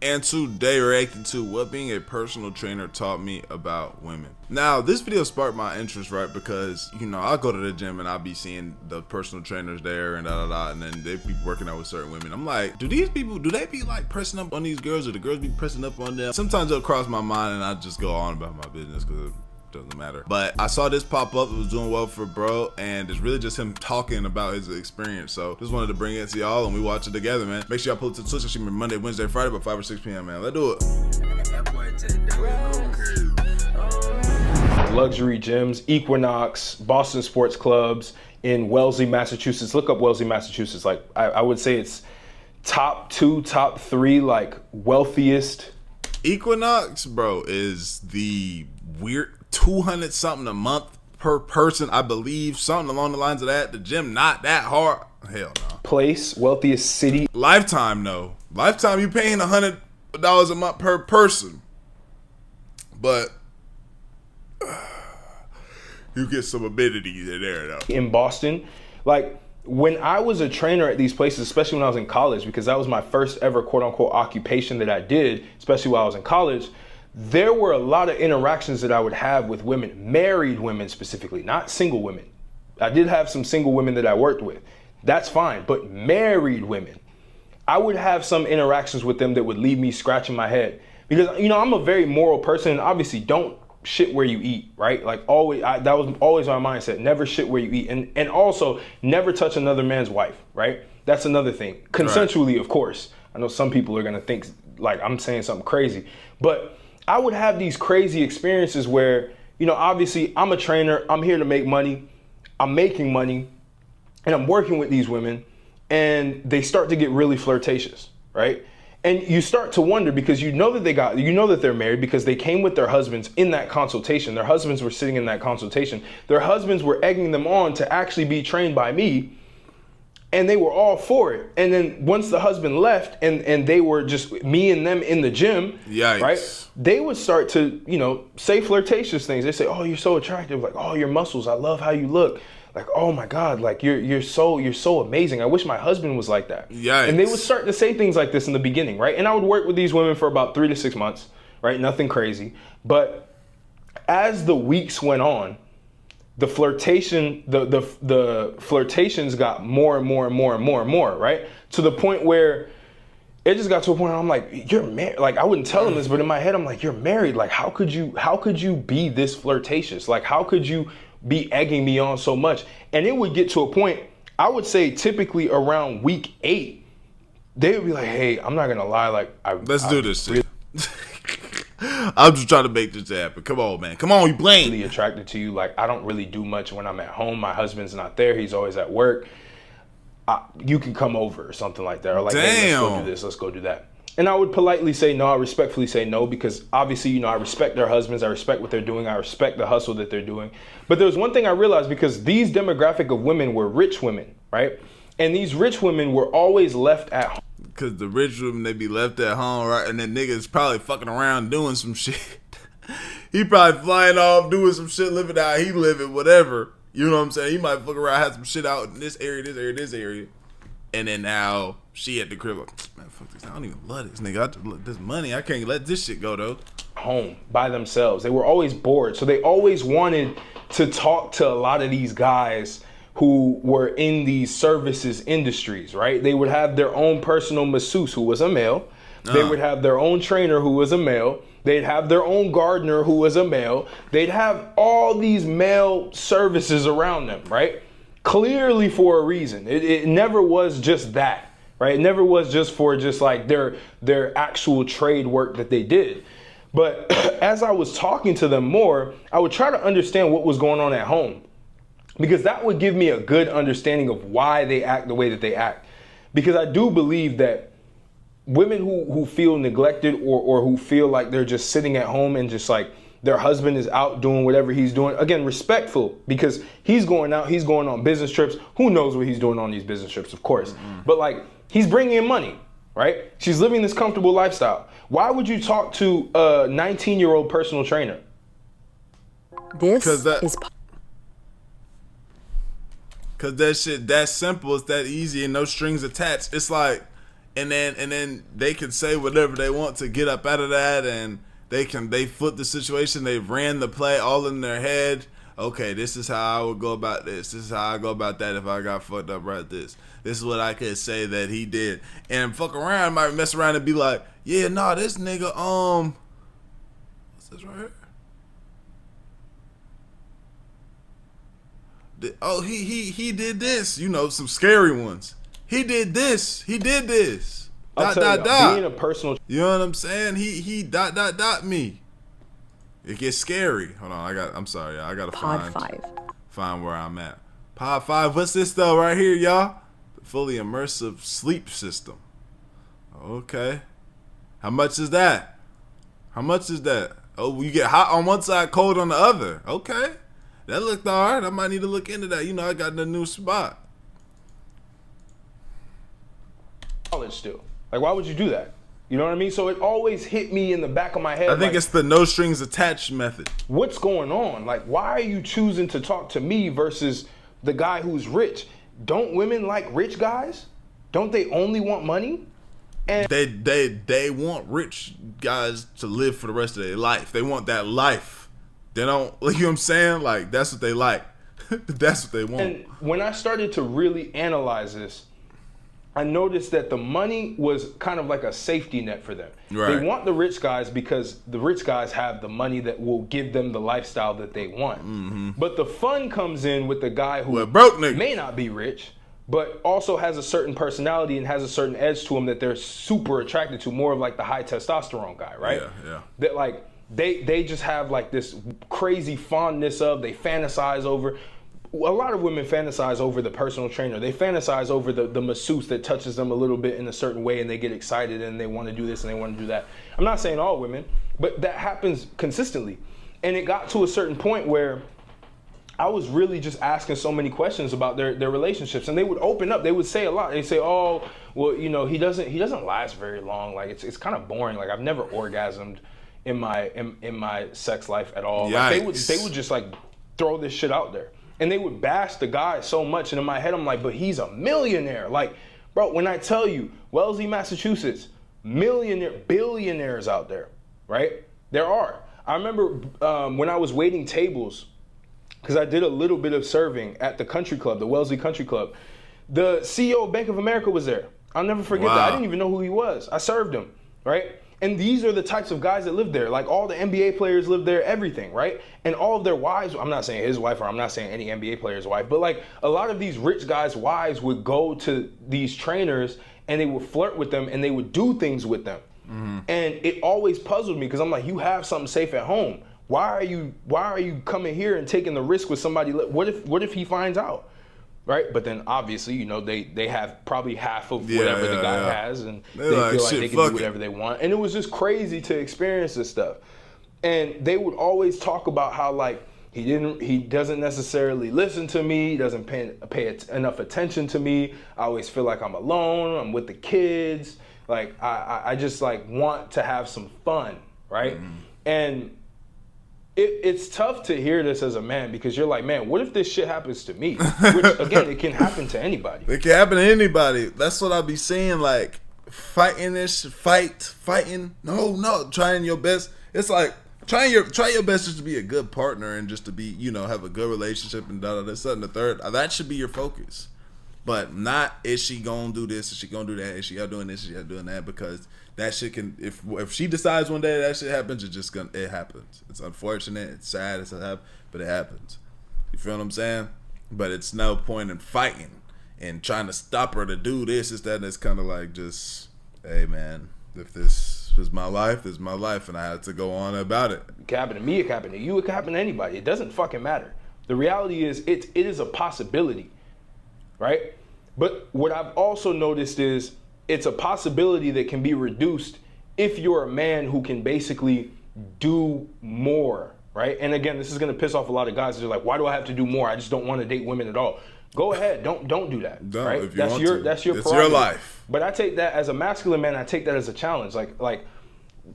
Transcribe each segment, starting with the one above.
And today we're reacting to what being a personal trainer taught me about women. Now, this video sparked my interest, right? Because, you know, I go to the gym and I'll be seeing the personal trainers there and and then they be working out with certain women. I'm like, do these people, do they be like pressing up on these girls, or the girls be pressing up on them? Sometimes it'll cross my mind and I just go on about my business because doesn't matter. But I saw this pop up. It was doing well for bro, and it's really just him talking about his experience. So just wanted to bring it to y'all and we watch it together, man. Make sure y'all pull it to the Twitch. It's gonna be Monday, Wednesday, Friday, about 5 or 6 p.m. man. Let's do it. Luxury gyms, Equinox, Boston sports clubs in Wellesley, Massachusetts. Look up Wellesley, Massachusetts. Like I would say it's top 2, top 3 like wealthiest. Equinox, bro, is the weird 200 something a month per person, I believe, something along the lines of that. The gym not that hard. Hell no. Place, wealthiest city. Lifetime, no. Lifetime, you paying $100 a month per person, but you get some amenities in there though. In Boston, like when I was a trainer at these places, especially when I was in college, because that was my first ever quote unquote occupation that I did, especially while I was in college, there were a lot of interactions that I would have with women, married women specifically, not single women. I did have some single women that I worked with. That's fine, but married women, I would have some interactions with them that would leave me scratching my head. Because, you know, I'm a very moral person, and obviously don't shit where you eat, right? Like always, that was always my mindset. Never shit where you eat, and also never touch another man's wife, right? That's another thing. Consensually, right. Of course. I know some people are gonna think like I'm saying something crazy, but I would have these crazy experiences where, you know, obviously I'm a trainer, I'm here to make money, I'm making money, and I'm working with these women, and they start to get really flirtatious, right? And you start to wonder, because you know that they're married because they came with their husbands in that consultation. Their husbands were sitting in that consultation. Their husbands were egging them on to actually be trained by me, and they were all for it. And then once the husband left and they were just me and them in the gym, yikes. Right? They would start to, you know, say flirtatious things. They say, "Oh, you're so attractive. Like, oh, your muscles. I love how you look. Like, oh my God, like you're so amazing. I wish my husband was like that." Yikes. And they would start to say things like this in the beginning, right? And I would work with these women for about 3 to 6 months, right? Nothing crazy. But as the weeks went on, the flirtation, the flirtations got more and more and more and more and more, right? To the point where it just got to a point where I'm like, "You're married." Like, I wouldn't tell them this, but in my head, I'm like, "You're married. Like, how could you be this flirtatious? Like, how could you be egging me on so much?" And it would get to a point, I would say typically around week 8, they would be like, "Hey, I'm not gonna lie, like let's do this shit." I'm just trying to make this happen. Come on, man. Come on, you blame. Really attracted to you. Like, I don't really do much when I'm at home. My husband's not there. He's always at work. You can come over or something like that. Or like, "Hey, let's go do this. Let's go do that." And I would politely say no. I respectfully say no, because obviously, you know, I respect their husbands. I respect what they're doing. I respect the hustle that they're doing. But there was one thing I realized, because these demographic of women were rich women, right? And these rich women were always left at home. Because the rich women, they be left at home, right? And then niggas probably fucking around doing some shit. He probably flying off, doing some shit, living out he living, whatever. You know what I'm saying? He might fuck around, have some shit out in this area, this area, this area. And then now she at the crib like, "Man, fuck this. I don't even love this nigga. I just love this money. I can't let this shit go though." Home by themselves. They were always bored. So they always wanted to talk to a lot of these guys who were in these services industries, right? They would have their own personal masseuse who was a male. They would have their own trainer who was a male. They'd have their own gardener who was a male. They'd have all these male services around them, right? Clearly for a reason. It never was just that, right? It never was just for just like their actual trade work that they did. But as I was talking to them more, I would try to understand what was going on at home, because that would give me a good understanding of why they act the way that they act. Because I do believe that women who feel neglected or who feel like they're just sitting at home and just like their husband is out doing whatever he's doing, again, respectful, because he's going out, he's going on business trips. Who knows what he's doing on these business trips, of course. But like, he's bringing in money, right? She's living this comfortable lifestyle. Why would you talk to a 19-year-old personal trainer? This is Cause that shit that simple, it's that easy and no strings attached. It's like and then they can say whatever they want to get up out of that, and they flip the situation. They've ran the play all in their head. Okay, this is how I would go about this. This is how I go about that if I got fucked up right this. This is what I could say that he did. And fuck around, might mess around and be like, yeah, nah, this nigga, what's this right here? Oh, he did this. You know, some scary ones. He did this. He did this. Being a personal, you know what I'm saying? He me. It gets scary. Hold on, I'm sorry, y'all. I gotta find where I'm at. Pod 5. What's this though right here, y'all? The fully immersive sleep system. Okay. How much is that? How much is that? Oh, you get hot on one side, cold on the other. Okay. That looked alright. I might need to look into that. You know, I got the new spot. College still. Like, why would you do that? You know what I mean? So it always hit me in the back of my head. I think it's the no strings attached method. What's going on? Like, why are you choosing to talk to me versus the guy who's rich? Don't women like rich guys? Don't they only want money? And they want rich guys to live for the rest of their life. They want that life. They don't, like, you know what I'm saying? Like, that's what they like. That's what they want. And when I started to really analyze this, I noticed that the money was kind of like a safety net for them. Right. They want the rich guys because the rich guys have the money that will give them the lifestyle that they want. Mm-hmm. But the fun comes in with the guy who may not be rich, but also has a certain personality and has a certain edge to him that they're super attracted to, more of like the high testosterone guy, right? Yeah. That like they just have like this crazy fondness of, they fantasize over. A lot of women fantasize over the personal trainer. They fantasize over the masseuse that touches them a little bit in a certain way, and they get excited and they want to do this and they want to do that. I'm not saying all women, but that happens consistently. And it got to a certain point where I was really just asking so many questions about their relationships, and they would open up. They would say a lot. They say, "Oh, well, you know, he doesn't last very long. Like it's kind of boring. Like I've never orgasmed in my sex life at all." Like, they would just like throw this shit out there. And they would bash the guy so much, and in my head I'm like, but he's a millionaire. Like, bro, when I tell you, Wellesley, Massachusetts, billionaires out there, right? There are. I remember when I was waiting tables, because I did a little bit of serving at the country club, the Wellesley Country Club. The CEO of Bank of America was there. I'll never forget that. I didn't even know who he was. I served him, right? And these are the types of guys that live there. Like all the NBA players live there, everything, right? And all of their wives, I'm not saying his wife, or I'm not saying any NBA player's wife, but like a lot of these rich guys' wives would go to these trainers and they would flirt with them and they would do things with them. Mm-hmm. And it always puzzled me because I'm like, you have something safe at home. Why are you coming here and taking the risk with somebody? What if he finds out? Right, but then obviously, you know, they have probably half of whatever the guy has, and they feel like they can do whatever they want. And it was just crazy to experience this stuff. And they would always talk about how like he doesn't necessarily listen to me, he doesn't pay enough attention to me. I always feel like I'm alone. I'm with the kids. Like I just like want to have some fun, right? Mm-hmm. And it's tough to hear this as a man because you're like, man, what if this shit happens to me? Which, again, it can happen to anybody. It can happen to anybody. That's what I be saying, like, fighting, no, trying your best. It's like, try your best just to be a good partner and just to be, you know, have a good relationship and this, that, and the third. That should be your focus. But not, is she gonna do this, is she gonna do that, is she out doing this, is she out doing that, because that shit can, if she decides one day that shit happens, it happens. It's unfortunate, it's sad, but it happens. You feel what I'm saying? But it's no point in fighting and trying to stop her to do this, that, and it's kind of like just, hey man, if this is my life, this is my life, and I have to go on about it. It can happen to me, it can happen to you, it can happen to anybody. It doesn't fucking matter. The reality is, it is a possibility, right? But what I've also noticed is, it's a possibility that can be reduced if you're a man who can basically do more, right? And again, this is gonna piss off a lot of guys. They're like, why do I have to do more? I just don't want to date women at all. Go ahead, don't do that, right? If you that's your prerogative. It's your life. But I take that as a masculine man. I take that as a challenge. Like,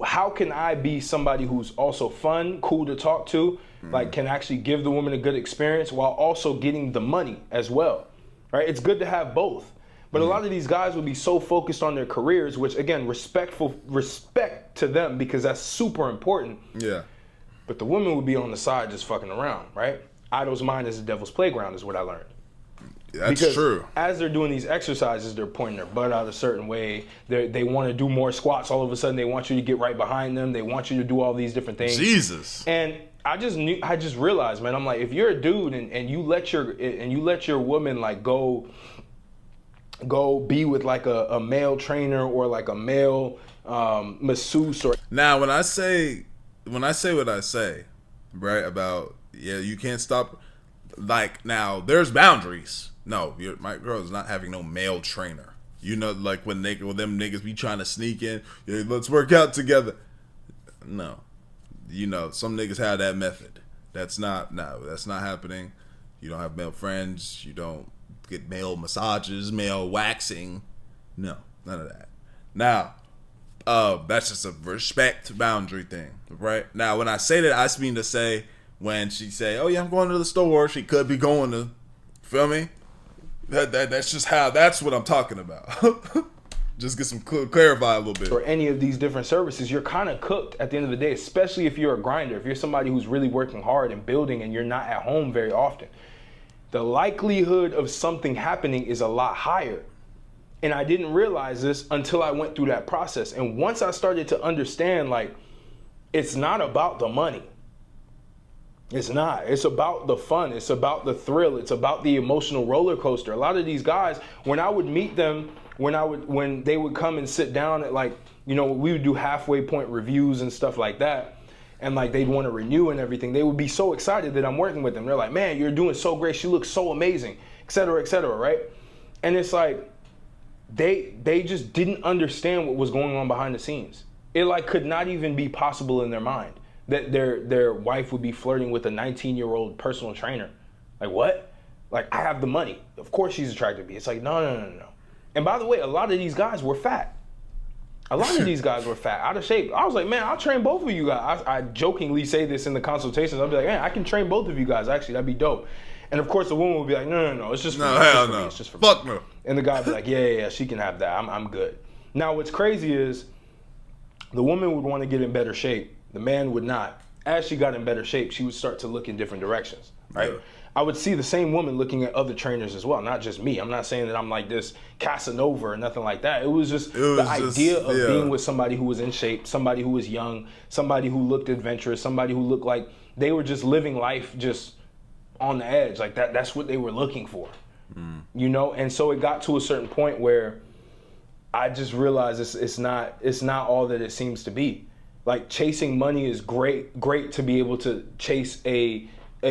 how can I be somebody who's also fun, cool to talk to, like can actually give the woman a good experience while also getting the money as well, right? It's good to have both. But a lot of these guys would be so focused on their careers, which again, respect to them because that's super important. Yeah. But the women would be on the side just fucking around, right? Idle's mind is the devil's playground is what I learned. That's because true. As they're doing these exercises, they're pointing their butt out a certain way. They want to do more squats. All of a sudden, they want you to get right behind them. They want you to do all these different things. Jesus. And I just realized, man. I'm like, if you're a dude and you let your woman like go be with like a male trainer or like a male masseuse or. Now, when I say what I say, right, about, yeah, you can't stop, like, now, there's boundaries. No, my girl is not having no male trainer. You know, like, when them niggas be trying to sneak in, yeah, let's work out together. No. You know, some niggas have that method. That's not happening. You don't have male friends. You don't get male massages, male waxing. No, none of that. Now, that's just a respect boundary thing, right? Now, when I say that, I mean to say when she say, "Oh yeah, I'm going to the store," she could be going to, feel me? That's just how. That's what I'm talking about. Just get some clarify a little bit. Or any of these different services, you're kind of cooked at the end of the day, especially if you're a grinder. If you're somebody who's really working hard and building and you're not at home very often, the likelihood of something happening is a lot higher. And I didn't realize this until I went through that process. And once I started to understand, like, it's not about the money. It's not. It's about the fun. It's about the thrill. It's about the emotional roller coaster. A lot of these guys, when I would meet them, when they would come and sit down at, like, you know, we would do halfway point reviews and stuff like that. And like they'd want to renew and everything. They would be so excited that I'm working with them. They're like, man, you're doing so great. She looks so amazing, et cetera, right? And it's like, they just didn't understand what was going on behind the scenes. It like could not even be possible in their mind that their wife would be flirting with a 19-year-old personal trainer. Like, what? Like, I have the money. Of course she's attracted to me. It's like, no. And by the way, a lot of these guys were fat. A lot of these guys were fat, out of shape. I was like, man, I'll train both of you guys. I jokingly say this in the consultations. I'll be like, man, I can train both of you guys. Actually, that'd be dope. And of course, the woman would be like, no. It's just for me. Hell no. It's just for Fuck me. no. And the guy would be like, yeah, she can have that. I'm good. Now, what's crazy is the woman would want to get in better shape. The man would not. As she got in better shape, she would start to look in different directions, right? Yeah. I would see the same woman looking at other trainers as well, not just me. I'm not saying that I'm like this Casanova or nothing like that. It was just the idea of being with somebody who was in shape, somebody who was young, somebody who looked adventurous, somebody who looked like they were just living life just on the edge. Like that's what they were looking for, you know? And so it got to a certain point where I just realized it's not all that it seems to be. Like, chasing money is great to be able to chase a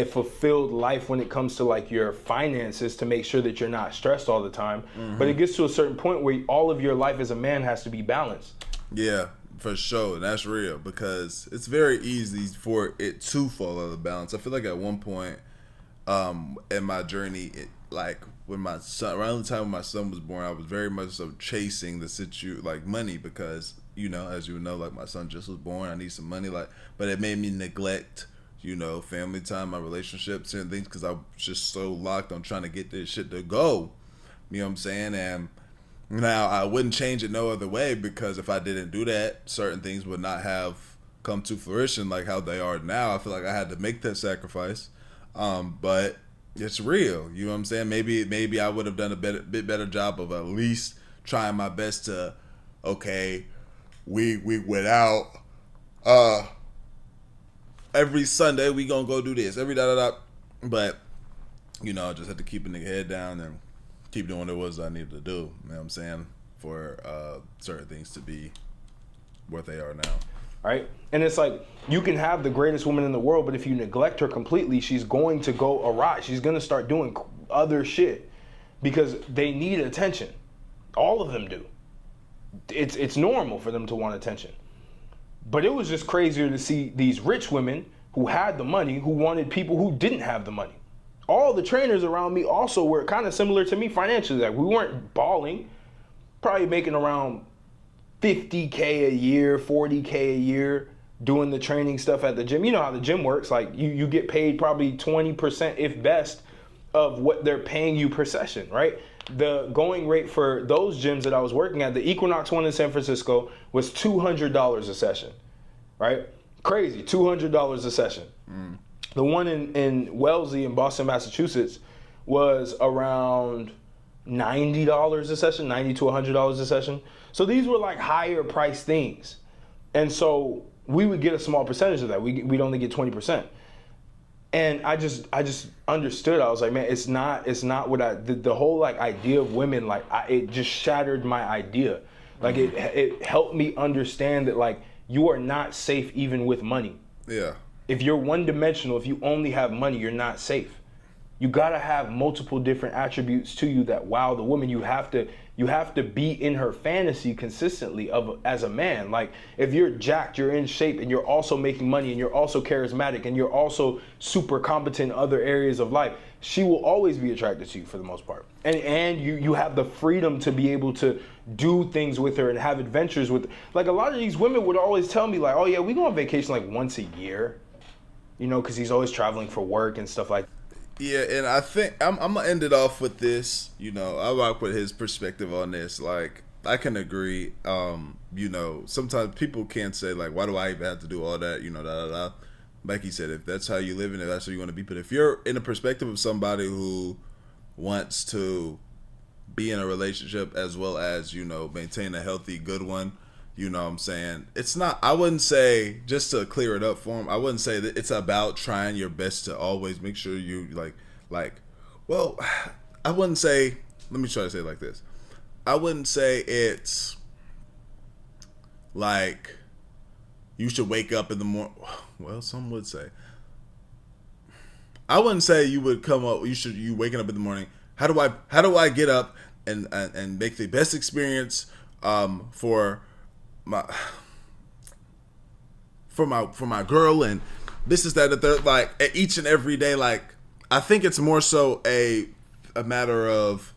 fulfilled life when it comes to like your finances, to make sure that you're not stressed all the time. But it gets to a certain point where all of your life as a man has to be balanced. Yeah, for sure. And that's real, because it's very easy for it to fall out of balance. I feel like at one point in my journey, like when my son, around the time when my son was born, I was very much so chasing like money, because, you know, as you know, like my son just was born, I need some money, like, but it made me neglect, you know, family time, my relationships and things, because I was just so locked on trying to get this shit to go. You know what I'm saying? And now I wouldn't change it no other way, because if I didn't do that, certain things would not have come to fruition like how they are now. I feel like I had to make that sacrifice. But it's real. You know what I'm saying? Maybe I would have done a bit better job of at least trying my best to, okay, we went out every Sunday, we gonna go do this, every da. But, you know, I just had to keep a nigga head down and keep doing what it was I needed to do. You know what I'm saying? For certain things to be what they are now. Right? And it's like, you can have the greatest woman in the world, but if you neglect her completely, she's going to go awry. She's going to start doing other shit because they need attention. All of them do. It's normal for them to want attention. But it was just crazier to see these rich women who had the money, who wanted people who didn't have the money. All the trainers around me also were kind of similar to me financially. Like, we weren't balling, probably making around $50K a year, $40K a year, doing the training stuff at the gym. You know how the gym works. Like, you get paid probably 20%, if best, of what they're paying you per session, right? the going rate for those gyms that I was working at, the Equinox one in San Francisco, was $200 a session, right? Crazy, $200 a session. The one in Wellesley in Boston, Massachusetts, was around $90 a session, $90 to $100 a session. So these were like higher price things. And so we would get a small percentage of that. We'd only get 20%. And I just understood. I was like, man, it's not what the whole like idea of women, like it just shattered my idea. Like it helped me understand that like you are not safe even with money. Yeah. If you're one dimensional, if you only have money, you're not safe. You gotta have multiple different attributes to you that wow the woman. You have to be in her fantasy consistently as a man. Like if you're jacked, you're in shape, and you're also making money, and you're also charismatic, and you're also super competent in other areas of life, she will always be attracted to you for the most part. And you have the freedom to be able to do things with her and have adventures with her. Like a lot of these women would always tell me like, oh yeah, we go on vacation like once a year, you know, because he's always traveling for work and stuff like that. Yeah, and I think I'm gonna end it off with this. You know, I rock with his perspective on this. Like, I can agree. You know, sometimes people can't say like, why do I even have to do all that? You know, da da da. Like he said, if that's how you live and if that's how you want to be, but if you're in the perspective of somebody who wants to be in a relationship as well as, you know, maintain a healthy, good one, you know what I'm saying? It's not, I wouldn't say, just to clear it up for him, I wouldn't say that it's about trying your best to always make sure you well, I wouldn't say, let me try to say it like this. I wouldn't say it's like you should wake up in the morning. Well, some would say. I wouldn't say you would come up, you waking up in the morning. How do I get up and make the best experience for my girl, and this is that, the third, like each and every day. Like, I think it's more so a matter of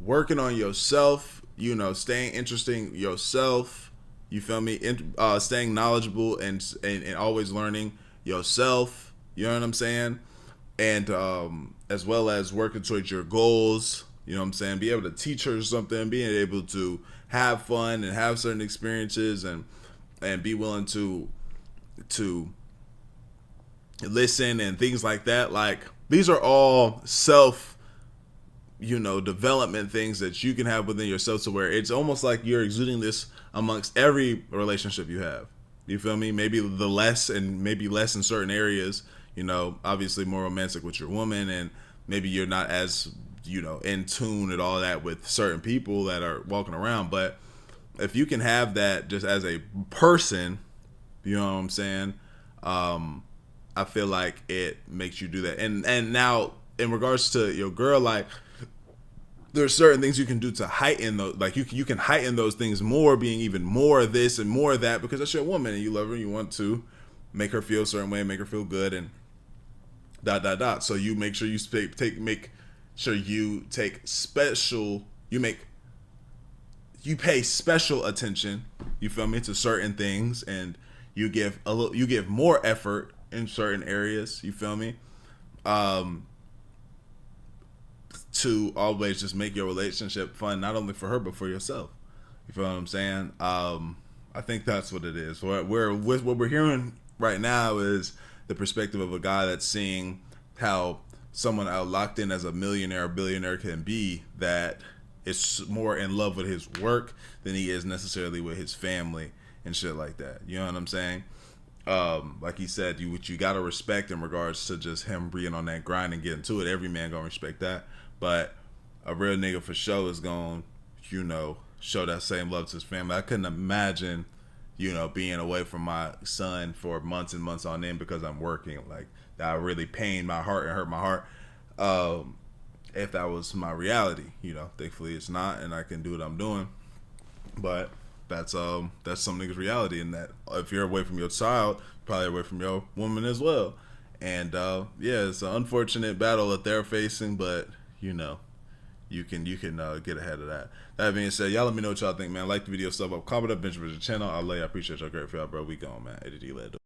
working on yourself, you know, staying interesting yourself, you feel me, staying knowledgeable and always learning yourself, you know what I'm saying, and as well as working towards your goals, you know what I'm saying, be able to teach her something, being able to have fun and have certain experiences, and be willing to listen and things like that. Like, these are all self, you know, development things that you can have within yourself, to where it's almost like you're exuding this amongst every relationship you have. You feel me? Maybe less in certain areas, you know, obviously more romantic with your woman, and maybe you're not as, you know, in tune at all that with certain people that are walking around. But if you can have that just as a person, you know what I'm saying, I feel like it makes you do that. And now in regards to your girl, like, there's certain things you can do to heighten those, like you can heighten those things more, being even more of this and more of that, because that's your woman and you love her and you want to make her feel a certain way, make her feel good, and ... So you make sure you you pay special attention, you feel me, to certain things, and you give more effort in certain areas, you feel me, to always just make your relationship fun, not only for her but for yourself. You feel what I'm saying? I think that's what it is. What we're hearing right now is the perspective of a guy that's seeing how someone out locked in as a millionaire or billionaire can be, that is more in love with his work than he is necessarily with his family and shit like that. You know what I'm saying? Like he said, what you gotta respect in regards to just him being on that grind and getting to it. Every man gonna respect that, but a real nigga for sure is gonna, you know, show that same love to his family. I couldn't imagine, you know, being away from my son for months and months on end because I'm working. Like, that really pained my heart and hurt my heart. If that was my reality, you know, thankfully it's not, and I can do what I'm doing. But that's some niggas' reality, in that if you're away from your child, probably away from your woman as well. And yeah, it's an unfortunate battle that they're facing, but you know, you can get ahead of that. That being said, y'all let me know what y'all think, man. Like the video, sub up, comment up, bench with the channel. I appreciate y'all. Great for y'all, bro. We gone, man. ADD led.